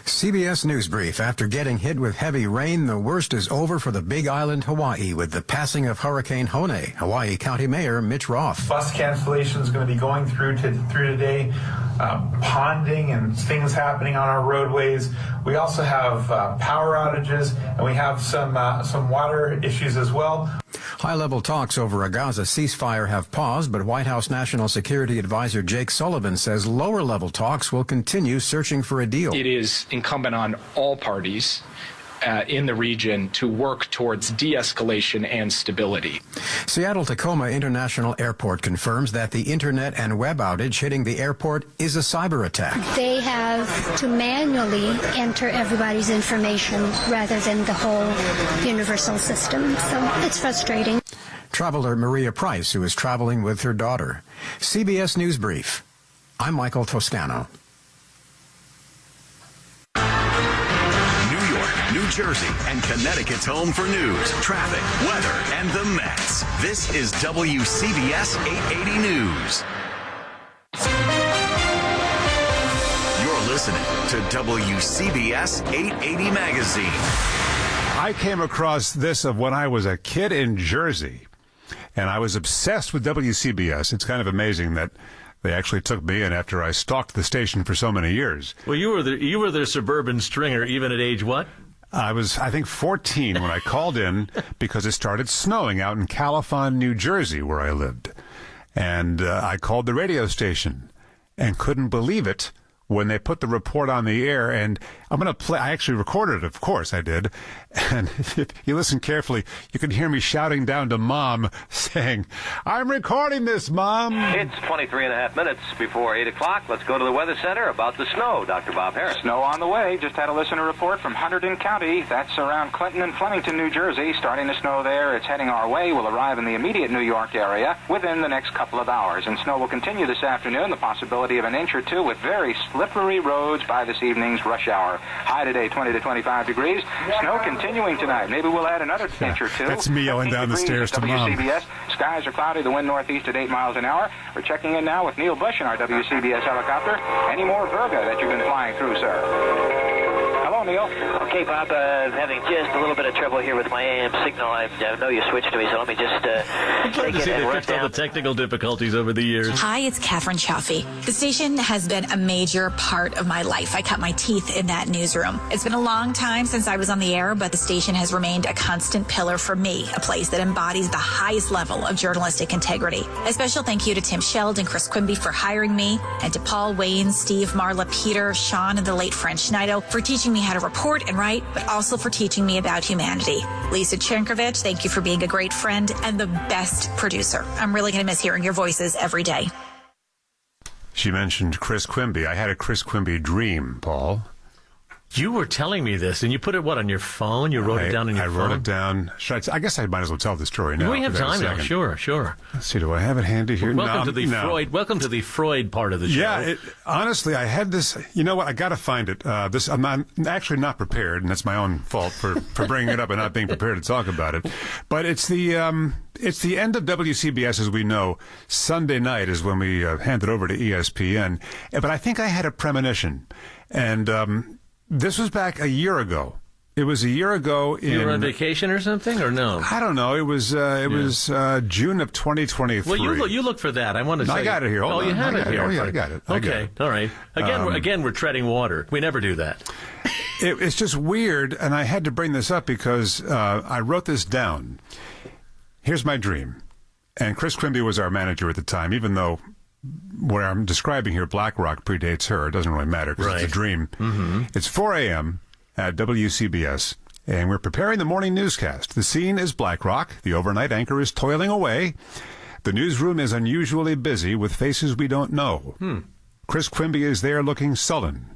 CBS News Brief. After getting hit with heavy rain, the worst is over for the Big Island, Hawaii, with the passing of Hurricane Hone. Hawaii County Mayor Mitch Roth. Bus cancellation is going to be going through today. Ponding and things happening on our roadways. We also have power outages, and we have some water issues as well. High-level talks over a Gaza ceasefire have paused, but White House National Security Advisor Jake Sullivan says lower-level talks will continue searching for a deal. It is incumbent on all parties in the region to work towards de-escalation and stability. Seattle-Tacoma International Airport confirms that the internet and web outage hitting the airport is a cyber attack. They have to manually enter everybody's information rather than the whole universal system. So it's frustrating. Traveler Maria Price, who is traveling with her daughter. CBS News Brief. I'm Michael Toscano. New Jersey and Connecticut's home for news, traffic, weather, and the Mets. This is WCBS 880 News. You're listening to WCBS 880 Magazine. I came across this when I was a kid in Jersey, and I was obsessed with WCBS. It's kind of amazing that they actually took me in after I stalked the station for so many years. Well, you were their suburban stringer even at age what? I was, I think, 14 when I called in because it started snowing out in Califon, New Jersey, where I lived. And I called the radio station and couldn't believe it when they put the report on the air. And I'm going to play, I actually recorded it, of course I did. And if you listen carefully, you can hear me shouting down to Mom saying, "I'm recording this, Mom." It's 23 and a half minutes before 8 o'clock. Let's go to the Weather Center about the snow. Dr. Bob Harris. Snow on the way. Just had a listener report from Hunterdon County. That's around Clinton and Flemington, New Jersey. Starting to snow there. It's heading our way. Will arrive in the immediate New York area within the next couple of hours. And snow will continue this afternoon. The possibility of an inch or two with very slippery roads by this evening's rush hour. High today, 20 to 25 degrees. Snow continuing tonight. Maybe we'll add another inch or two. That's me yelling down the stairs to Mom. WCBS. Skies are cloudy. The wind northeast at 8 miles an hour. We're checking in now with Neil Bush in our WCBS helicopter. Any more Virga that you've been flying through, sir? Hello, Neil. Okay, Bob, having just a little bit of trouble here with my AM signal. I know you switched to me, so let me just take it and run down. All the technical difficulties over the years. Hi, it's Catherine Chaffee. The station has been a major part of my life. I cut my teeth in that newsroom. It's been a long time since I was on the air, but the station has remained a constant pillar for me, a place that embodies the highest level of journalistic integrity. A special thank you to Tim Sheld and Chris Quimby for hiring me, and to Paul, Wayne, Steve, Marla, Peter, Sean, and the late French Schneido for teaching me how to report and write, but also for teaching me about humanity. Lisa Chenkovich, thank you for being a great friend and the best producer. I'm really going to miss hearing your voices every day. She mentioned Chris Quimby. I had a Chris Quimby dream, Paul. You were telling me this, and you put it, what, on your phone? You wrote it down on your phone? I wrote it down. I guess I might as well tell the story now. We have time now. Sure. Let's see, do I have it handy here? Welcome to the Freud part of the show. Yeah, honestly, I had this. You know what? I got to find it. I'm actually not prepared, and that's my own fault for bringing it up and not being prepared to talk about it. But it's the end of WCBS, as we know. Sunday night is when we hand it over to ESPN. But I think I had a premonition, and this was back a year ago. It was a year ago. You were on vacation or something, or no? I don't know. It was June of 2023. Well, you look for that. I want to say. I got it here. Hold on. You have it here. Oh, yeah, I got it. Okay, all right. Again, we're treading water. We never do that. It's just weird, and I had to bring this up because I wrote this down. Here's my dream. And Chris Quimby was our manager at the time, even though what I'm describing here, BlackRock, predates her. It doesn't really matter because it's a dream. Mm-hmm. It's 4 a.m. at WCBS, and we're preparing the morning newscast. The scene is BlackRock. The overnight anchor is toiling away. The newsroom is unusually busy with faces we don't know. Chris Quimby is there looking sullen.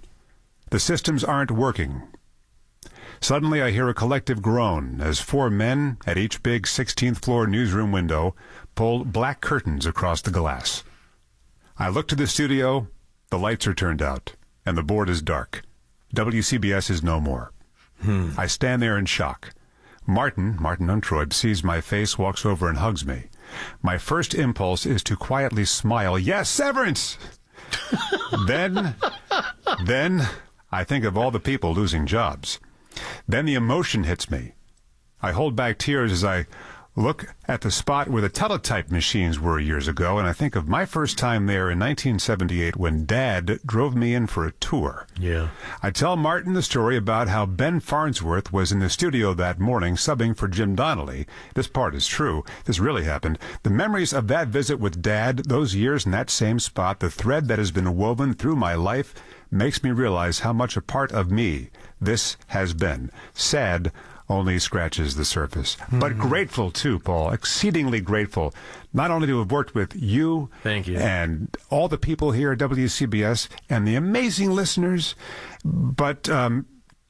The systems aren't working. Suddenly, I hear a collective groan as 4 men at each big 16th floor newsroom window pull black curtains across the glass. I look to the studio, the lights are turned out, and the board is dark. WCBS is no more. I stand there in shock. Martin Untroib, sees my face, walks over and hugs me. My first impulse is to quietly smile. Yes, severance! Then I think of all the people losing jobs. Then the emotion hits me. I hold back tears as I look at the spot where the teletype machines were years ago, and I think of my first time there in 1978 when Dad drove me in for a tour. Yeah. I tell Martin the story about how Ben Farnsworth was in the studio that morning subbing for Jim Donnelly. This part is true. This really happened. The memories of that visit with Dad, those years in that same spot, the thread that has been woven through my life, makes me realize how much a part of me this has been. Sad only scratches the surface. But grateful, too, Paul. Exceedingly grateful. Not only to have worked with you, thank you, and all the people here at WCBS and the amazing listeners, but to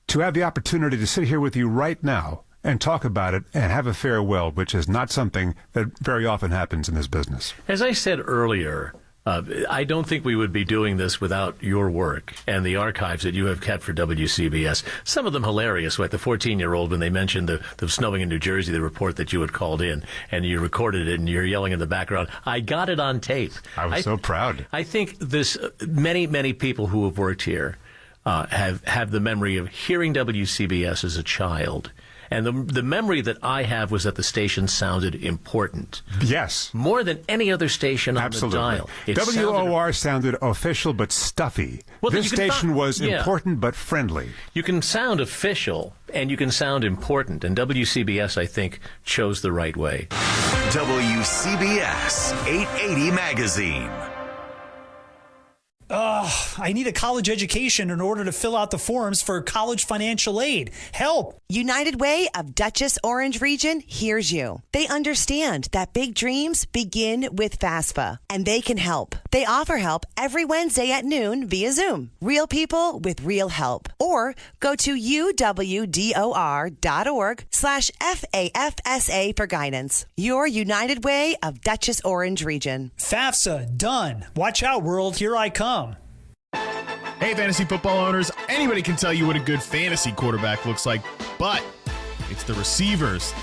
have the opportunity to sit here with you right now and talk about it and have a farewell, which is not something that very often happens in this business. As I said earlier, I don't think we would be doing this without your work and the archives that you have kept for WCBS. Some of them hilarious, like the 14-year-old when they mentioned the snowing in New Jersey, the report that you had called in, and you recorded it, and you're yelling in the background, I got it on tape. I was so proud. I think this many people who have worked here have the memory of hearing WCBS as a child. And the memory that I have was that the station sounded important. Yes. More than any other station on the dial. WOR sounded official but stuffy. Well, this station was important but friendly. You can sound official and you can sound important. And WCBS, I think, chose the right way. WCBS 880 Magazine. I need a college education in order to fill out the forms for college financial aid. Help! United Way of Dutchess Orange Region hears you. They understand that big dreams begin with FAFSA, and they can help. They offer help every Wednesday at noon via Zoom. Real people with real help. Or go to uwdor.org/FAFSA for guidance. Your United Way of Dutchess Orange Region. FAFSA, done. Watch out, world. Here I come. Hey, fantasy football owners, anybody can tell you what a good fantasy quarterback looks like, but it's the receivers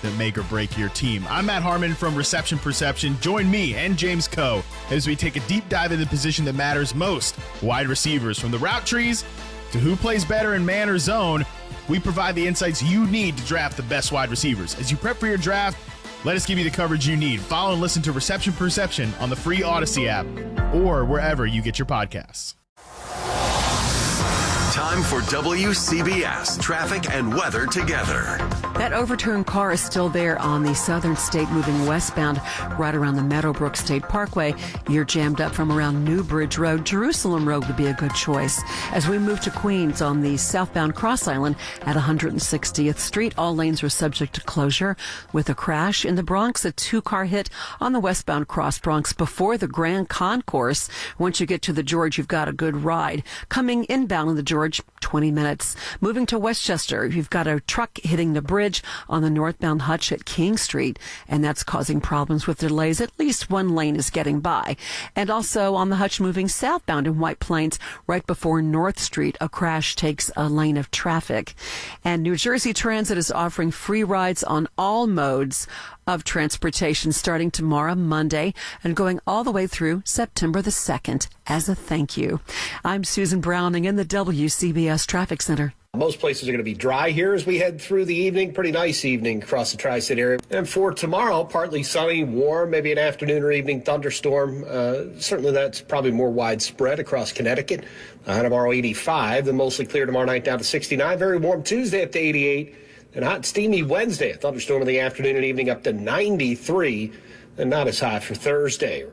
that make or break your team. I'm Matt Harmon from Reception Perception. Join me and James Coe as we take a deep dive into the position that matters most, wide receivers. From the route trees to who plays better in man or zone, we provide the insights you need to draft the best wide receivers. As you prep for your draft, let us give you the coverage you need. Follow and listen to Reception Perception on the free Odyssey app or wherever you get your podcasts. Time for WCBS traffic and weather together. That overturned car is still there on the Southern State moving westbound right around the Meadowbrook State Parkway. You're jammed up from around New Bridge Road. Jerusalem Road would be a good choice. As we move to Queens on the southbound Cross Island at 160th Street, all lanes are subject to closure. With a crash in the Bronx, a two-car hit on the westbound Cross Bronx before the Grand Concourse. Once you get to the George, you've got a good ride. Coming inbound on the George, 20 minutes. Moving to Westchester, you've got a truck hitting the bridge on the northbound Hutch at King Street, and that's causing problems with delays. At least one lane is getting by. And also on the Hutch moving southbound in White Plains, right before North Street, a crash takes a lane of traffic. And New Jersey Transit is offering free rides on all modes of transportation starting tomorrow, Monday, and going all the way through September the 2nd as a thank you. I'm Susan Browning in the WCBS Traffic Center. Most places are going to be dry here as we head through the evening. Pretty nice evening across the Tri-State area. And for tomorrow, partly sunny, warm, maybe an afternoon or evening thunderstorm. Certainly that's probably more widespread across Connecticut. Tomorrow 85, then mostly clear tomorrow night down to 69. Very warm Tuesday up to 88. And hot and steamy Wednesday, a thunderstorm in the afternoon and evening up to 93, and not as high for Thursday.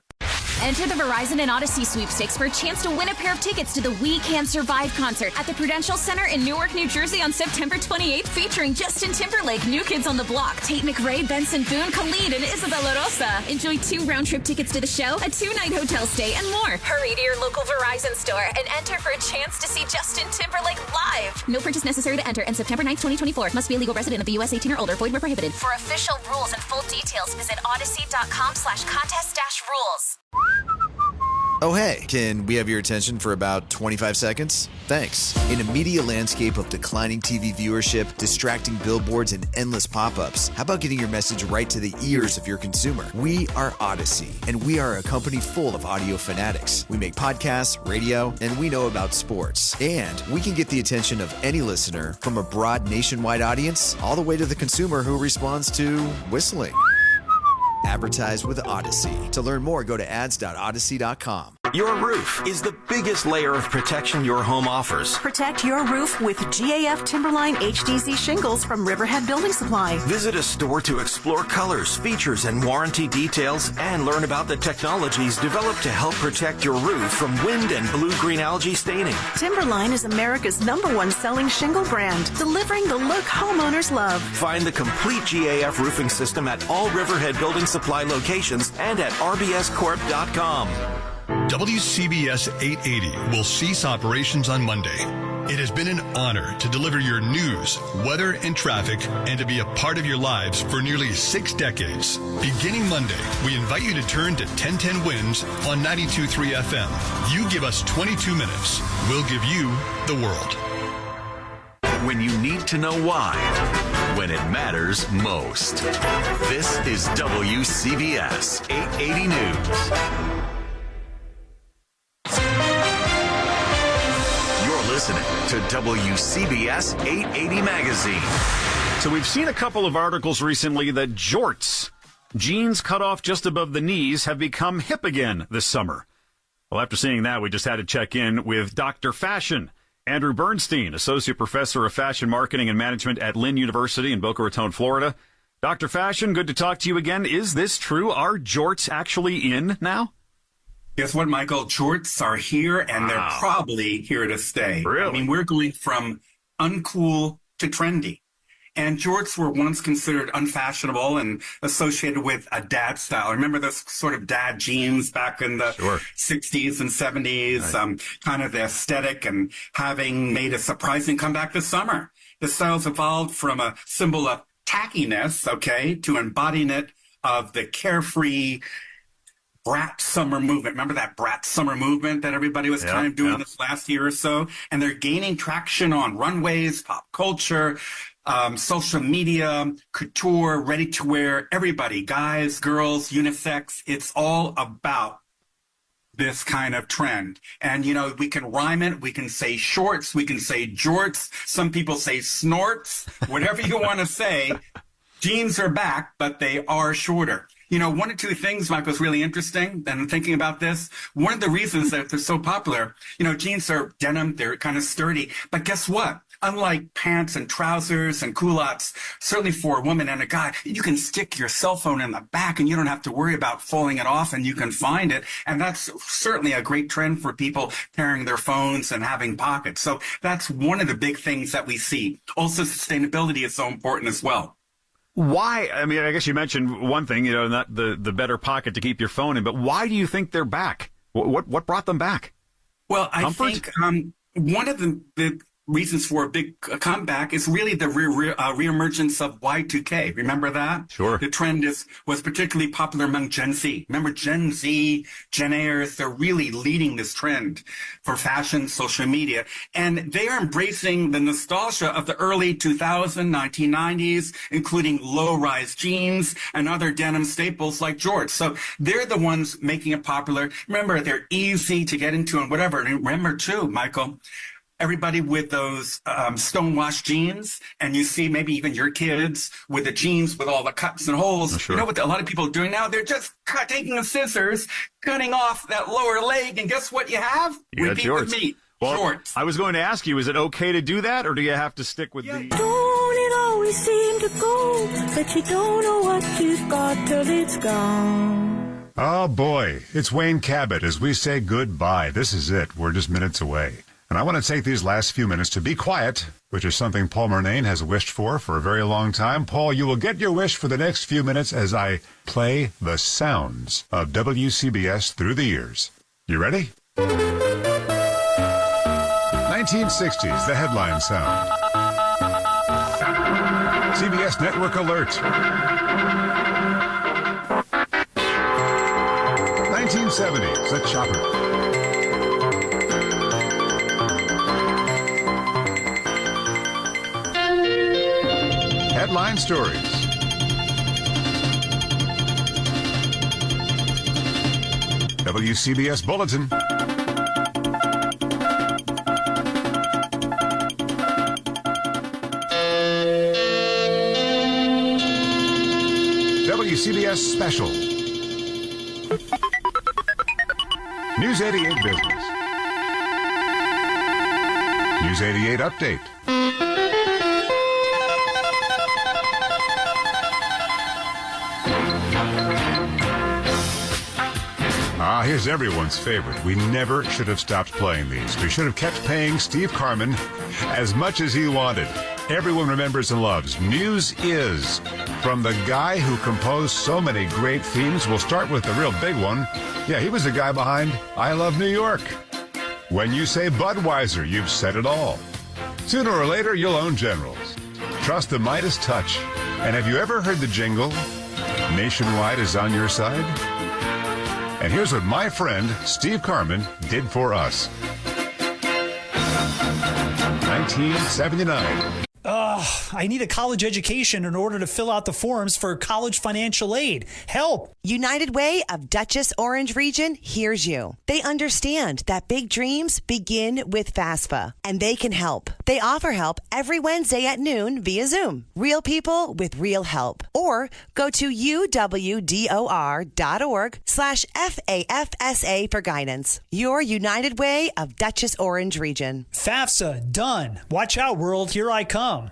Enter the Verizon and Odyssey sweepstakes for a chance to win a pair of tickets to the We Can Survive concert at the Prudential Center in Newark, New Jersey on September 28th, featuring Justin Timberlake, New Kids on the Block, Tate McRae, Benson Boone, Khalid, and Isabella Rosa. Enjoy 2 round-trip tickets to the show, a 2-night hotel stay, and more. Hurry to your local Verizon store and enter for a chance to see Justin Timberlake live. No purchase necessary to enter, and September 9th, 2024. Must be a legal resident of the U.S. 18 or older. Void where prohibited. For official rules and full details, visit odyssey.com/contest-rules. Oh, hey, can we have your attention for about 25 seconds? Thanks. In a media landscape of declining TV viewership, distracting billboards, and endless pop-ups, how about getting your message right to the ears of your consumer? We are Odyssey, and we are a company full of audio fanatics. We make podcasts, radio, and we know about sports. And we can get the attention of any listener, from a broad nationwide audience all the way to the consumer who responds to whistling. Advertise with Odyssey. To learn more, go to ads.odyssey.com. Your roof is the biggest layer of protection your home offers. Protect your roof with GAF Timberline HDC shingles from Riverhead Building Supply. Visit a store to explore colors, features, and warranty details, and learn about the technologies developed to help protect your roof from wind and blue-green algae staining. Timberline is America's #1 selling shingle brand, delivering the look homeowners love. Find the complete GAF roofing system at all Riverhead Building Supply locations and at rbscorp.com. WCBS 880 will cease operations on Monday. It has been an honor to deliver your news, weather, and traffic, and to be a part of your lives for nearly 6 decades. Beginning Monday, we invite you to turn to 1010 Winds on 92.3 FM. You give us 22 minutes. We'll give you the world. When you need to know why, when it matters most. This is WCBS 880 News. Listening to WCBS 880 Magazine. So we've seen a couple of articles recently that jorts, jeans cut off just above the knees, have become hip again this summer. Well, after seeing that, we just had to check in with Dr. Fashion, Andrew Bernstein, Associate Professor of Fashion Marketing and Management at Lynn University in Boca Raton, Florida. Dr. Fashion, good to talk to you again. Is this true? Are jorts actually in now? Guess what, Michael? Jorts are here, and they're probably here to stay. Really? I mean, we're going from uncool to trendy. And jorts were once considered unfashionable and associated with a dad style. Remember those sort of dad jeans back in the 60s and 70s, right. Kind of the aesthetic, and having made a surprising comeback this summer. The styles evolved from a symbol of tackiness, okay, to embodiment of the carefree brat summer movement. Remember that brat summer movement that everybody was kind of doing this last year or so? And they're gaining traction on runways, pop culture, social media, couture, ready to wear, everybody, guys, girls, unisex. It's all about this kind of trend. And, you know, we can rhyme it. We can say shorts. We can say jorts. Some people say snorts. Whatever you want to say, jeans are back, but they are shorter. You know, one or two things, Mike, was really interesting. And thinking about this, one of the reasons that they're so popular, you know, jeans are denim, they're kind of sturdy. But guess what? Unlike pants and trousers and culottes, certainly for a woman and a guy, you can stick your cell phone in the back and you don't have to worry about falling it off, and you can find it. And that's certainly a great trend for people carrying their phones and having pockets. So that's one of the big things that we see. Also, sustainability is so important as well. Why? I mean, I guess you mentioned one thing, you know, not the better pocket to keep your phone in, but why do you think they're back? What brought them back? Well, I think one of the reasons for a big comeback is really the reemergence of Y2K. Remember that? Sure. The trend was particularly popular among Gen Z. Remember Gen Z, Gen Ayers, they're really leading this trend for fashion, social media. And they are embracing the nostalgia of the early 1990s, including low-rise jeans and other denim staples like jorts. So they're the ones making it popular. Remember, they're easy to get into and whatever. And remember, too, Michael, everybody with those stonewashed jeans, and you see maybe even your kids with the jeans with all the cuts and holes. Sure. You know what a lot of people are doing now? They're just taking the scissors, cutting off that lower leg, and guess what you have? Repeat with me. Well, shorts. I was going to ask you, is it okay to do that, or do you have to stick with the... Don't it always seem to go, but you don't know what you've got till it's gone. Oh, boy. It's Wayne Cabot as we say goodbye. This is it. We're just minutes away. And I want to take these last few minutes to be quiet, which is something Paul Murnane has wished for a very long time. Paul, you will get your wish for the next few minutes as I play the sounds of WCBS through the years. You ready? 1960s, the headline sound. CBS Network Alert. 1970s, a chopper. Headline stories. WCBS Bulletin. WCBS Special. News 88 Business. News 88 Update. Here's everyone's favorite. We never should have stopped playing these. We should have kept paying Steve Carman as much as he wanted. Everyone remembers and loves News Is. From the guy who composed so many great themes, we'll start with the real big one. Yeah, he was the guy behind I Love New York. When you say Budweiser, you've said it all. Sooner or later, you'll own Generals. Trust the Midas touch. And have you ever heard the jingle, Nationwide is on your side? And here's what my friend Steve Carman did for us. 1979. I need a college education in order to fill out the forms for college financial aid. Help! United Way of Dutchess Orange Region hears you. They understand that big dreams begin with FAFSA, and they can help. They offer help every Wednesday at noon via Zoom. Real people with real help. Or go to uwdor.org/FAFSA for guidance. Your United Way of Dutchess Orange Region. FAFSA, done. Watch out, world. Here I come.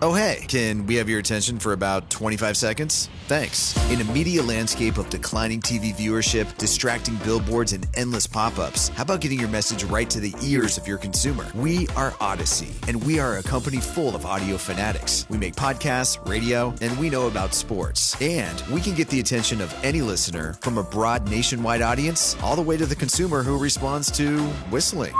Oh, hey, can we have your attention for about 25 seconds? Thanks. In a media landscape of declining TV viewership, distracting billboards, and endless pop-ups, how about getting your message right to the ears of your consumer? We are Odyssey, and we are a company full of audio fanatics. We make podcasts, radio, and we know about sports. And we can get the attention of any listener, from a broad nationwide audience all the way to the consumer who responds to whistling.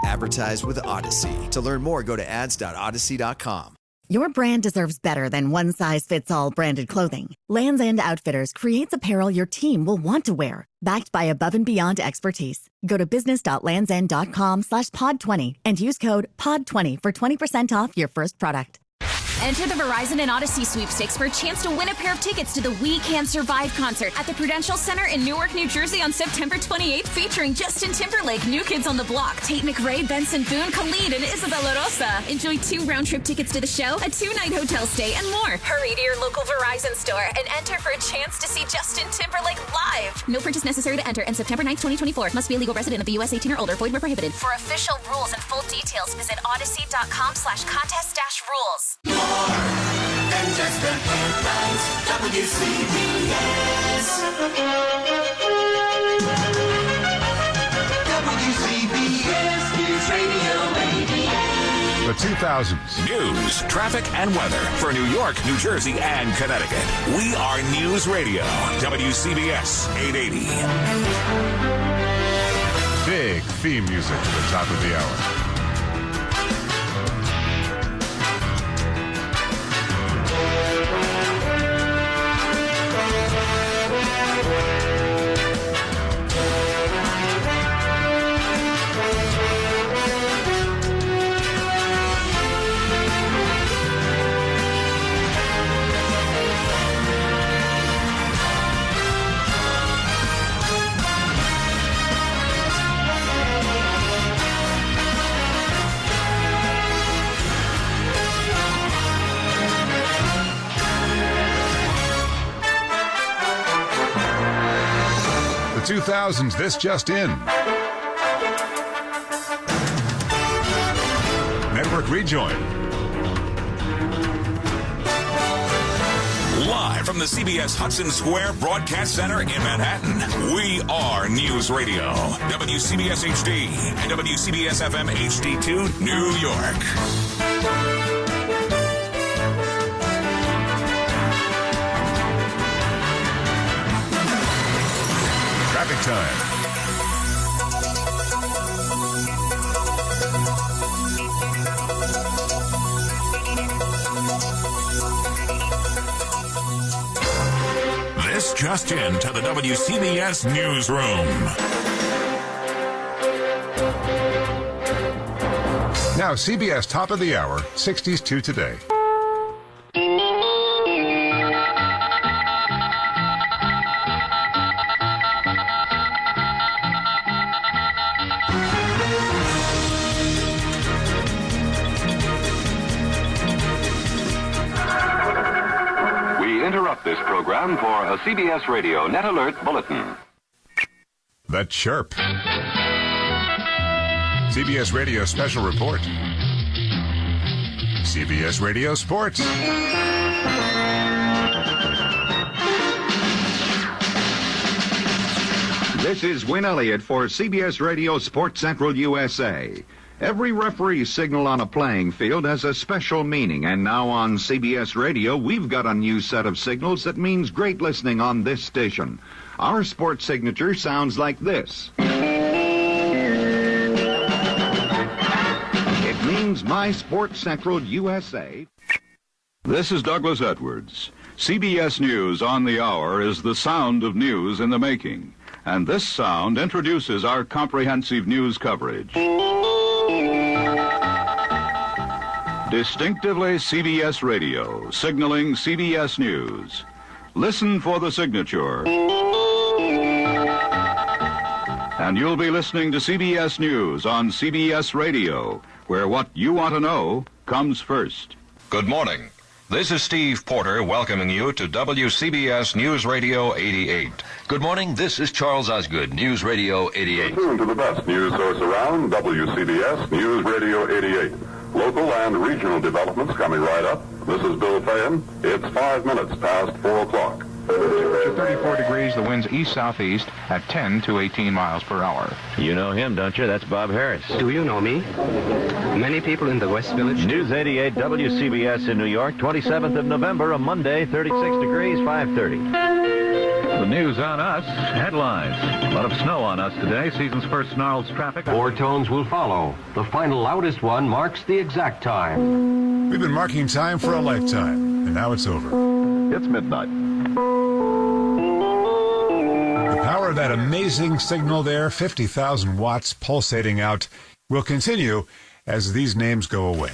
Advertise with Odyssey. To learn more, go to ads.odyssey.com. Your brand deserves better than one-size-fits-all branded clothing. Land's End Outfitters creates apparel your team will want to wear, backed by above and beyond expertise. Go to business.landsend.com/pod20 and use code POD20 for 20% off your first product. Enter the Verizon and Odyssey sweepstakes for a chance to win a pair of tickets to the We Can Survive concert at the Prudential Center in Newark, New Jersey on September 28th, featuring Justin Timberlake, New Kids on the Block, Tate McRae, Benson Boone, Khalid, and Isabella Rosa. Enjoy 2 round-trip tickets to the show, a 2-night hotel stay, and more. Hurry to your local Verizon store and enter for a chance to see Justin Timberlake live. No purchase necessary to enter, and September 9th, 2024. Must be a legal resident of the U.S. 18 or older. Void where prohibited. For official rules and full details, visit odyssey.com/contest-rules. Than just the headlines. WCBS. WCBS News Radio 88. The 2000s. News, traffic, and weather for New York, New Jersey, and Connecticut. We are News Radio. WCBS 880. Big theme music to the top of the hour. The 2000s, this just in. Network rejoin. Live from the CBS Hudson Square Broadcast Center in Manhattan, we are News Radio. WCBS HD and WCBS FM HD2, New York. Traffic time. This just into the WCBS Newsroom. Now, CBS Top of the Hour, 60s to today. Interrupt this program for a CBS Radio Net Alert Bulletin. The Chirp. CBS Radio Special Report. CBS Radio Sports. This is Win Elliott for CBS Radio Sports Central USA. Every referee signal on a playing field has a special meaning, and now on CBS Radio, we've got a new set of signals that means great listening on this station. Our sports signature sounds like this. It means My Sports Central USA. This is Douglas Edwards. CBS News on the Hour is the sound of news in the making, and this sound introduces our comprehensive news coverage. Distinctively CBS Radio, signaling CBS News. Listen for the signature. And you'll be listening to CBS News on CBS Radio, where what you want to know comes first. Good morning. This is Steve Porter welcoming you to WCBS News Radio 88. Good morning. This is Charles Osgood, News Radio 88. Tune to the best news source around, WCBS News Radio 88. Local and regional developments coming right up. This is Bill Fayen. It's 5 minutes past 4 o'clock. Temperature 34 degrees, the winds east-southeast at 10 to 18 miles per hour. You know him, don't you? That's Bob Harris. Do you know me? Many people in the West Village. News 88 WCBS in New York, 27th of November, a Monday, 36 degrees, 5:30. The news on us, headlines. A lot of snow on us today. Season's first snarled traffic. 4 tones will follow. The final loudest one marks the exact time. We've been marking time for a lifetime, and now it's over. It's midnight. The power of that amazing signal there, 50,000 watts pulsating out, will continue as these names go away.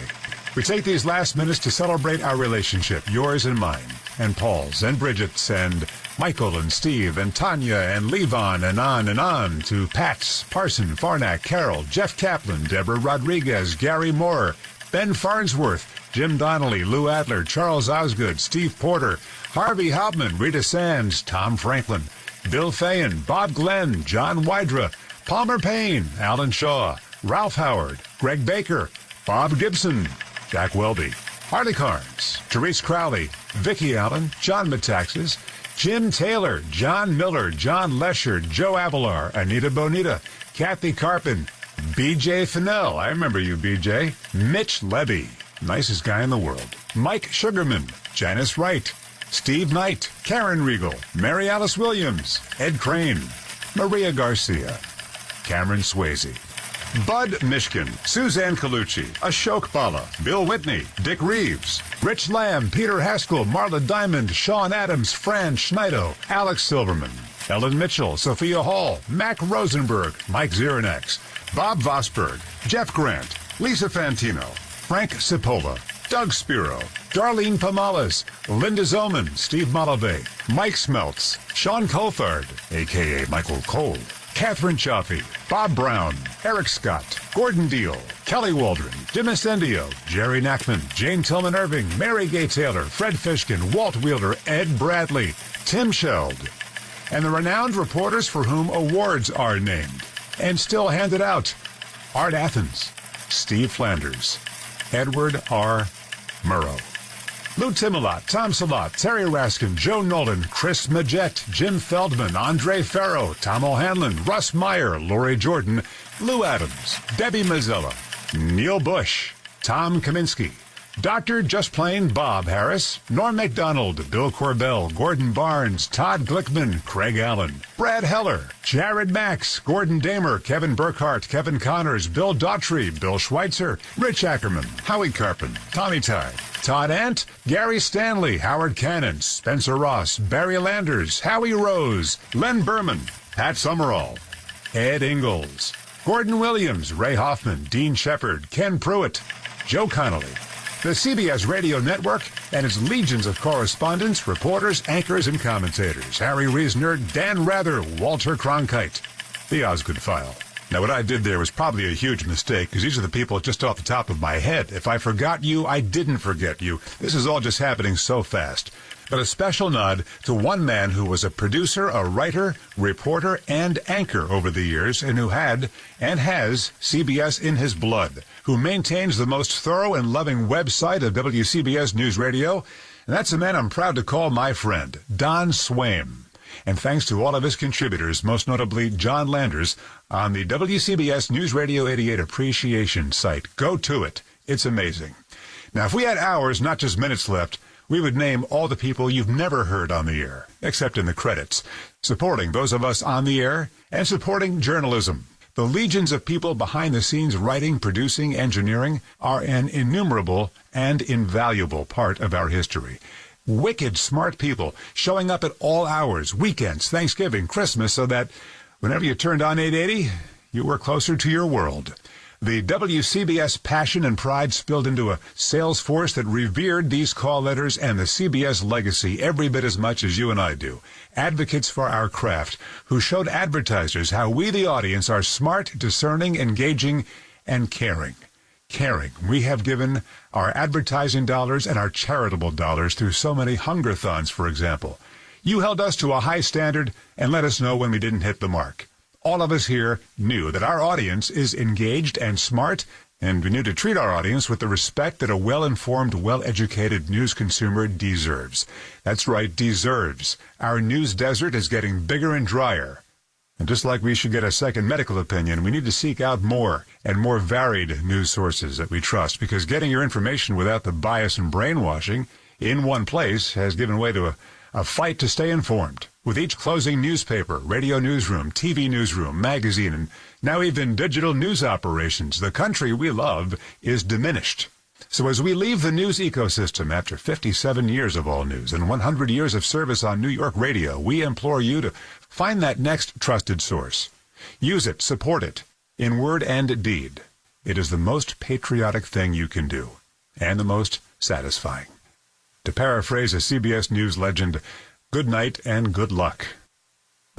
We take these last minutes to celebrate our relationship, yours and mine, and Paul's, and Bridget's, and Michael, and Steve, and Tanya, and Levon, and on, to Pat's, Parson, Farnack, Carol, Jeff Kaplan, Deborah Rodriguez, Gary Moore, Ben Farnsworth, Jim Donnelly, Lou Adler, Charles Osgood, Steve Porter, Harvey Hauptman, Rita Sands, Tom Franklin, Bill Fayen, Bob Glenn, John Wydra, Palmer Payne, Alan Shaw, Ralph Howard, Greg Baker, Bob Gibson, Jack Welby, Harley Carnes, Therese Crowley, Vicki Allen, John Metaxas, Jim Taylor, John Miller, John Lesher, Joe Avalar, Anita Bonita, Kathy Carpin, B.J. Fennell, I remember you, B.J., Mitch Levy, nicest guy in the world, Mike Sugarman, Janice Wright, Steve Knight, Karen Riegel, Mary Alice Williams, Ed Crane, Maria Garcia, Cameron Swayze, Bud Mishkin, Suzanne Colucci, Ashok Bala, Bill Whitney, Dick Reeves, Rich Lamb, Peter Haskell, Marla Diamond, Sean Adams, Fran Schneido, Alex Silverman, Ellen Mitchell, Sophia Hall, Mac Rosenberg, Mike Zirinax, Bob Vosberg, Jeff Grant, Lisa Fantino, Frank Cipolla, Doug Spiro, Darlene Pomales, Linda Zoman, Steve Malave, Mike Smeltz, Sean Coulthard, a.k.a. Michael Cole, Catherine Chaffee, Bob Brown, Eric Scott, Gordon Deal, Kelly Waldron, Jim Incendio, Jerry Knackman, Jane Tillman Irving, Mary Gay Taylor, Fred Fishkin, Walt Wheeler, Ed Bradley, Tim Sheld, and the renowned reporters for whom awards are named and still handed out: Art Athens, Steve Flanders, Edward R. Murrow, Lou Timolot, Tom Salat, Terry Raskin, Joe Nolan, Chris Majette, Jim Feldman, Andre Farrow, Tom O'Hanlon, Russ Meyer, Lori Jordan, Lou Adams, Debbie Mazzella, Neil Bush, Tom Kaminsky, Dr. Just Plain Bob Harris, Norm MacDonald, Bill Corbell, Gordon Barnes, Todd Glickman, Craig Allen, Brad Heller, Jared Max, Gordon Damer, Kevin Burkhart, Kevin Connors, Bill Daughtry, Bill Schweitzer, Rich Ackerman, Howie Carpin, Tommy Tide, Todd Ant, Gary Stanley, Howard Cannon, Spencer Ross, Barry Landers, Howie Rose, Len Berman, Pat Summerall, Ed Ingalls, Gordon Williams, Ray Hoffman, Dean Shepard, Ken Pruitt, Joe Connolly, the CBS Radio Network and its legions of correspondents, reporters, anchors, and commentators. Harry Reisner, Dan Rather, Walter Cronkite. The Osgood File. Now, what I did there was probably a huge mistake, because these are the people just off the top of my head. If I forgot you, I didn't forget you. This is all just happening so fast. But a special nod to one man who was a producer, a writer, reporter, and anchor over the years, and who had, and has, CBS in his blood, who maintains the most thorough and loving website of WCBS News Radio, and that's a man I'm proud to call my friend, Don Swaim. And thanks to all of his contributors, most notably John Landers, on the WCBS News Radio 88 Appreciation site. Go to it. It's amazing. Now, if we had hours, not just minutes left, we would name all the people you've never heard on the air, except in the credits, supporting those of us on the air and supporting journalism. The legions of people behind the scenes writing, producing, engineering are an innumerable and invaluable part of our history. Wicked smart people showing up at all hours, weekends, Thanksgiving, Christmas, so that whenever you turned on 880, you were closer to your world. The WCBS passion and pride spilled into a sales force that revered these call letters and the CBS legacy every bit as much as you and I do. Advocates for our craft who showed advertisers how we, the audience, are smart, discerning, engaging, and caring. Caring. We have given our advertising dollars and our charitable dollars through so many hunger-thons, for example. You held us to a high standard and let us know when we didn't hit the mark. All of us here knew that our audience is engaged and smart, and we knew to treat our audience with the respect that a well-informed, well-educated news consumer deserves. That's right, deserves. Our news desert is getting bigger and drier. And just like we should get a second medical opinion, we need to seek out more and more varied news sources that we trust, because getting your information without the bias and brainwashing in one place has given way to a fight to stay informed. With each closing newspaper, radio newsroom, TV newsroom, magazine, and now even digital news operations, the country we love is diminished. So as we leave the news ecosystem after 57 years of all news and 100 years of service on New York radio, we implore you to find that next trusted source. Use it, support it, in word and deed. It is the most patriotic thing you can do, and the most satisfying. To paraphrase a CBS News legend, good night and good luck.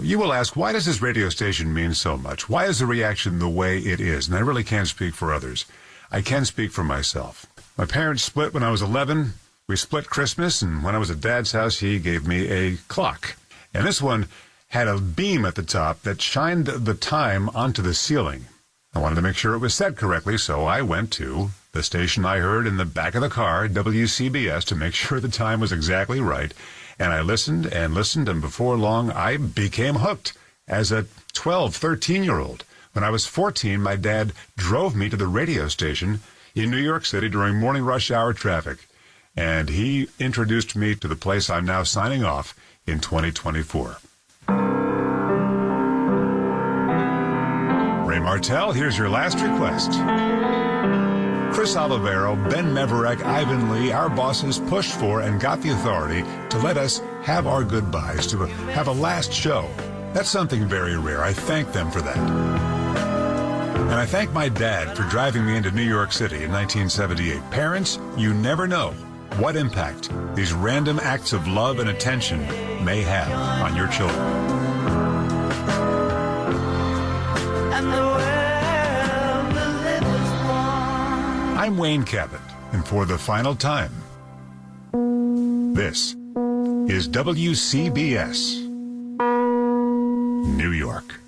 You will ask, why does this radio station mean so much? Why is the reaction the way it is? And I really can't speak for others. I can speak for myself. My parents split when I was 11. We split Christmas, and when I was at Dad's house, he gave me a clock. And this one had a beam at the top that shined the time onto the ceiling. I wanted to make sure it was set correctly, so I went to the station I heard in the back of the car, WCBS, to make sure the time was exactly right. And I listened and listened, and before long, I became hooked as a 12, 13-year-old. When I was 14, my dad drove me to the radio station in New York City during morning rush hour traffic, and he introduced me to the place I'm now signing off in 2024. Ray Martell, here's your last request. Chris Olivero, Ben Meverek, Ivan Lee, our bosses pushed for and got the authority to let us have our goodbyes, to have a last show. That's something very rare. I thank them for that. And I thank my dad for driving me into New York City in 1978. Parents, you never know what impact these random acts of love and attention may have on your children. I'm Wayne Cabot, and for the final time, this is WCBS New York.